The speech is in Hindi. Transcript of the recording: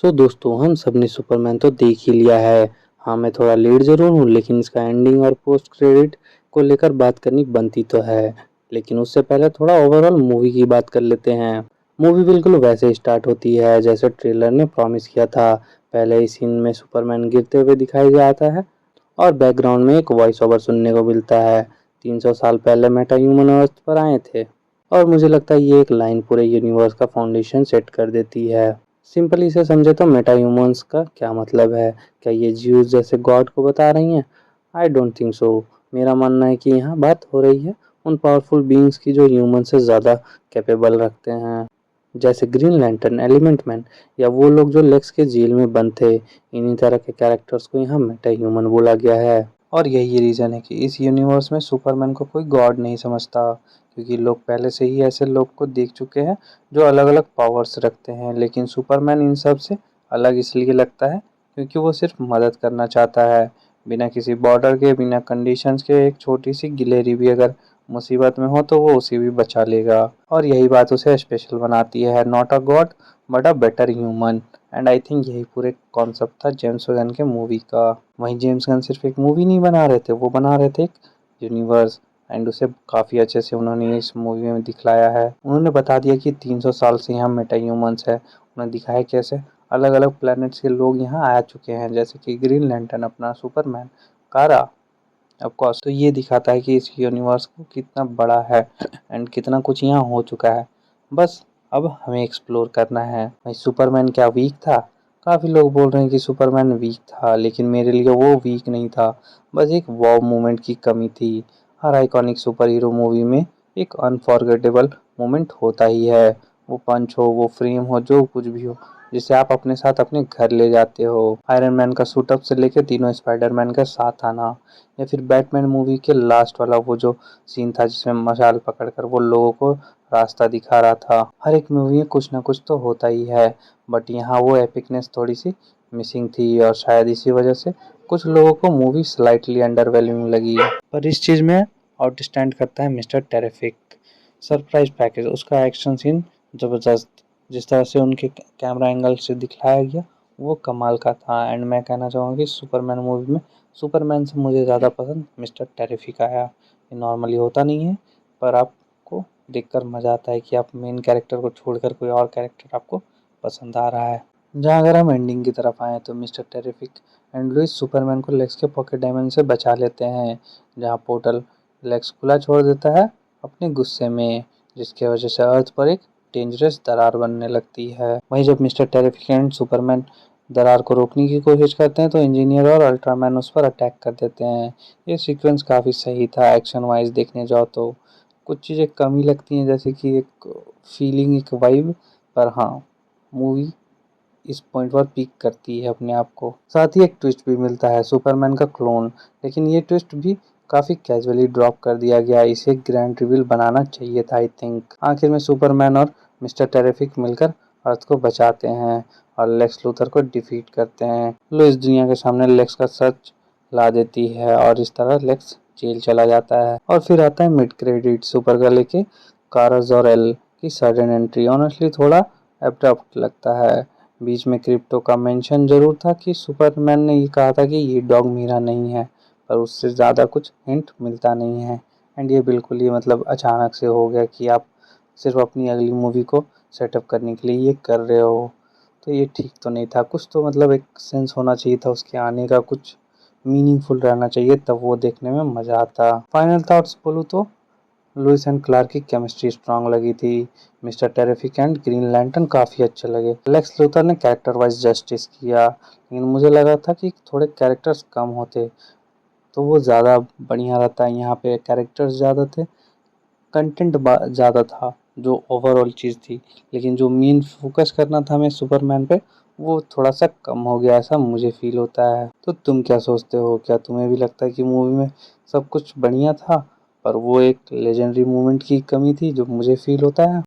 दोस्तों हम सब ने सुपरमैन तो देख ही लिया है। हाँ, मैं थोड़ा लेट ज़रूर हूँ लेकिन इसका एंडिंग और पोस्ट क्रेडिट को लेकर बात करनी बनती तो है। लेकिन उससे पहले थोड़ा ओवरऑल मूवी की बात कर लेते हैं। मूवी बिल्कुल वैसे स्टार्ट होती है जैसे ट्रेलर ने प्रॉमिस किया था। पहले ही सीन में सुपरमैन गिरते हुए दिखाई जाता है और बैकग्राउंड में एक वॉइस ओवर सुनने को मिलता है। 300 साल पहले मेटा ह्यूमन अर्थ पर आए थे और मुझे लगता है ये एक लाइन पूरे यूनिवर्स का फाउंडेशन सेट कर देती है। सिंपली इसे समझे तो मेटा ह्यूमंस का क्या मतलब है? क्या ये ज्यूस जैसे गॉड को बता रही हैं? I don't think so. मेरा मानना है कि यहाँ बात हो रही है उन पावरफुल बीइंग्स की जो ह्यूमन से ज़्यादा कैपेबल रखते हैं, जैसे ग्रीन लैंटर्न, एलिमेंट मैन या वो लोग जो लेक्स के जेल में बंद थे। इन्हीं तरह के कैरेक्टर्स को यहाँ मेटा ह्यूमन बोला गया है। और यही रीज़न है कि इस यूनिवर्स में सुपरमैन को कोई गॉड नहीं समझता, क्योंकि लोग पहले से ही ऐसे लोग को देख चुके हैं जो अलग अलग पावर्स रखते हैं। लेकिन सुपरमैन इन सब से अलग इसलिए लगता है क्योंकि वो सिर्फ मदद करना चाहता है, बिना किसी बॉर्डर के, बिना कंडीशंस के। एक छोटी सी गिलहरी भी अगर मुसीबत में हो तो वो उसे भी बचा लेगा। और यही बात उसे स्पेशल बनाती है, not a God but a better human. And I think यही पूरे कॉन्सेप्ट था जेम्स गन के मूवी का। वहीं जेम्स गन सिर्फ एक मूवी नहीं बना रहे थे, वो बना रहे थे एक यूनिवर्स। एंड उसे काफ़ी अच्छे से उन्होंने इस मूवी में दिखलाया है। उन्होंने बता दिया कि 300 साल से यहाँ मेटा ह्यूमंस है। उन्होंने दिखाया कैसे अलग अलग प्लैनेट्स के लोग यहाँ आ चुके हैं, जैसे कि ग्रीन लैंटर्न, अपना सुपरमैन, कारा, ऑफ कोर्स। तो ये दिखाता है कि इस यूनिवर्स को कितना बड़ा है एंड कितना कुछ यहाँ हो चुका है। बस अब हमें एक्सप्लोर करना है। भाई सुपरमैन क्या वीक था? काफ़ी लोग बोल रहे हैं कि सुपरमैन वीक था, लेकिन मेरे लिए वो वीक नहीं था, बस एक वॉव मोमेंट की कमी थी। हर आइकॉनिक सुपर हीरो मूवी में एक अनफॉरगेटेबल मोमेंट होता ही है। वो पंच हो, वो फ्रेम हो, जो कुछ भी हो, जिसे आप अपने साथ अपने घर ले जाते हो। आयरन मैन का सूटअप से लेके तीनों स्पाइडरमैन का साथ आना, या फिर बैटमैन मूवी के लास्ट वाला वो जो सीन था जिसमें मशाल पकड़कर वो लोगों को रास्ता दिखा रहा था। हर एक मूवी में कुछ ना कुछ तो होता ही है, बट यहाँ वो एपिकनेस थोड़ी सी मिसिंग थी और शायद इसी वजह से कुछ लोगों को मूवी स्लाइटली अंडरवेलमिंग लगी। पर इस चीज़ में आउटस्टैंड करता है मिस्टर टेरिफिक। सरप्राइज पैकेज, उसका एक्शन सीन ज़बरदस्त, जिस तरह से उनके कैमरा एंगल से दिखाया गया वो कमाल का था। एंड मैं कहना चाहूँगा कि सुपरमैन मूवी में सुपरमैन से मुझे ज़्यादा पसंद मिस्टर टेरिफिक आया। ये नॉर्मली होता नहीं है, पर आपको देखकर मज़ा आता है कि आप मेन कैरेक्टर को छोड़कर कोई और कैरेक्टर आपको पसंद आ रहा है। जहाँ अगर हम एंडिंग की तरफ आएँ तो Mister Terrific and Lois Superman को लेक्स के पॉकेट डायमंड से बचा लेते हैं, जहाँ पोर्टल लेक्स खुला छोड़ देता है अपने गुस्से में, जिसकी वजह से अर्थ पर एक डेंजरस दरार बनने लगती है। वहीं जब मिस्टर टेरिफिक एंड सुपरमैन दरार को रोकने की कोशिश करते हैं तो इंजीनियर और अल्ट्रामैन उस पर अटैक कर देते हैं। ये सीक्वेंस काफ़ी सही था एक्शन वाइज देखने जाओ तो। कुछ चीज़ें कमी लगती हैं जैसे कि एक फीलिंग, एक वाइब, पर हाँ, मूवी इस पॉइंट पर पीक करती है अपने आप को। साथ ही एक ट्विस्ट भी मिलता है, सुपरमैन का क्लोन, लेकिन ये ट्विस्ट भी काफ़ी कैजुअली ड्रॉप कर दिया गया। इसे ग्रैंड रिवील बनाना चाहिए था आई थिंक। आखिर में सुपरमैन और मिस्टर टेरिफिक मिलकर अर्थ को बचाते हैं और लेक्स लूथर को डिफीट करते हैं। लो इस दुनिया के सामने लेक्स का सच ला देती है और इस तरह लेक्स जेल चला जाता है। और फिर आता है मिड क्रेडिट, सुपर का लेके कारा ज़ोर-एल की सडन एंट्री ऑनेस्टली थोड़ा एब्रप्ट लगता है। बीच में क्रिप्टो का मेंशन जरूर था कि सुपरमैन ने ये कहा था कि ये डॉग मेरा नहीं है, पर उससे ज़्यादा कुछ हिंट मिलता नहीं है। एंड ये बिल्कुल ही मतलब अचानक से हो गया कि आप सिर्फ अपनी अगली मूवी को सेटअप करने के लिए ये कर रहे हो, तो ये ठीक तो नहीं था। कुछ तो मतलब एक सेंस होना चाहिए था उसके आने का, कुछ मीनिंगफुल रहना चाहिए, तब वो देखने में मज़ा आता। फाइनल थॉट्स बोलूँ तो लुइस एंड क्लार्क की केमिस्ट्री स्ट्रांग लगी थी। Mister Terrific and green lantern काफ़ी अच्छे लगे। लेक्स लूथर ने कैरेक्टर वाइज जस्टिस किया, लेकिन मुझे लगा था कि थोड़े कैरेक्टर्स कम होते तो वो ज़्यादा बढ़िया रहता। यहाँ पे कैरेक्टर्स ज़्यादा थे, कंटेंट ज़्यादा था, जो ओवरऑल चीज़ थी, लेकिन जो मेन फोकस करना था हमें सुपरमैन पे वो थोड़ा सा कम हो गया, ऐसा मुझे फील होता है। तो तुम क्या सोचते हो? क्या तुम्हें भी लगता है कि मूवी में सब कुछ बढ़िया था, पर वो एक लेजेंडरी मोमेंट की कमी थी जो मुझे फील होता है?